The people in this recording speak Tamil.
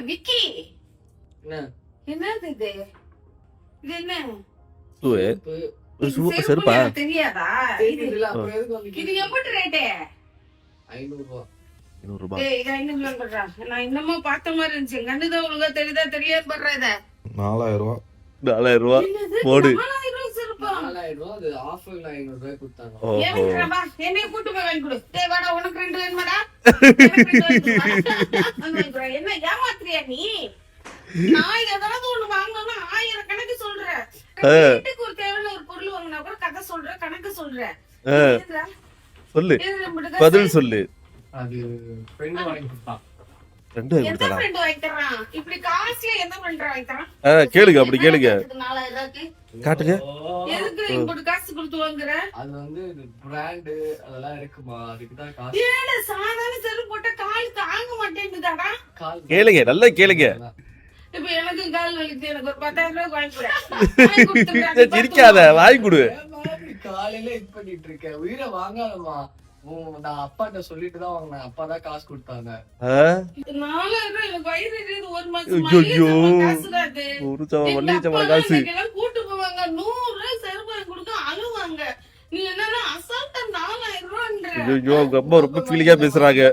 விக்கி என்ன என்னது இது என்ன செருப்பா தெரியாதா தெரியுதுல்ல, அப்புறம் எதுக்கு வந்து இது எப்படி ரேட்டு 500 ரூபாய். 500 ரூபாய். டேய் இது 500 பண்றா நான் இன்னமும் பார்த்த மாதிரி இருந்துச்சு கண்ணுதான் ஒழுங்கா தெரியுதா தெரியாது பண்ற இத 4000 ரூபாய். 4000 ரூபாய் என்னது போடு. 4000 செருப்பா 4000 ரூபாய், அது ஆஃபர்ல 500 ரூபாய் கொடுத்தாங்க. ஓஹோ ஏன் வா என்னைய கூட்டு போய் வாங்கி கொடு டேய் வாடா உனக்கு 2 வேணுமாடா எனக்கு 2 வேணுமா என்ன ஏமாத்துறியா நீ நான் ஏதாவது ஒண்ணு வாங்கணும்னா 1000 கணக்கு சொல்றேன் வீட்டுக்கு ஒரு தேவையான ஒரு பொருள் வாங்கினா கூட கதை சொல்றேன் கணக்கு சொல்றேன் சொல்லு பதில் சொல்லு. அது friend வாங்கி கொடுத்தான். ரெண்டு எந்த கொடுத்தா ஃப்ரெண்ட் வாங்கி தரான் இப்படி காசுல எந்த ஃப்ரெண்ட் வாங்கி தரான் கேளுங்க அப்படி கேளுங்க 4000 காட்டுங்க. எதுக்கு இம்புட்டு காசு கொடுத்து வாங்குற அது வந்து பிராண்ட் அதெல்லாம் இருக்குமா, அதுக்குதான் காசு. ஏடா சாதாரண செருப்பு போட்டா கால் தாங்க மாட்டேங்குதாடா கால் கேளுங்க நல்லா கேளுங்க. இப்ப எனக்கு கால் வலிக்குது எனக்கு ஒரு 10,000 ரூபாய் வாங்கி கொடு வாங்கி கொடுத்துடுறேன் சிரிக்காத வாங்கி கொடு. ஏம்மா இப்படி காலையில இது பண்ணிட்டு இருக்க, உயிரை வாங்காதம்மா. நான் அப்பாட்ட சொல்லிட்டு தான் வாங்கினேன், அப்பா தான் காசு கொடுத்தாங்க. 4000 எனக்கு வயிறு எரியுது ஒரு மாசம் ஐயோ காசுதான் அது ஒரு சவ எங்க வள்ளி அப்பா சம்பள தான் காசு. இன்னைக்கெல்லாம் கூட்டு போவாங்க 100 ரூபாய் செருப்பு வாங்கி கொடுக்க அழுவாங்க நீ என்னன்னா அசால்ட்டா 4000 ரூபாய்ன்ற ஐயோ உங்க அம்மா ரொம்ப ஃபீலிங்கா பேசுறாங்க.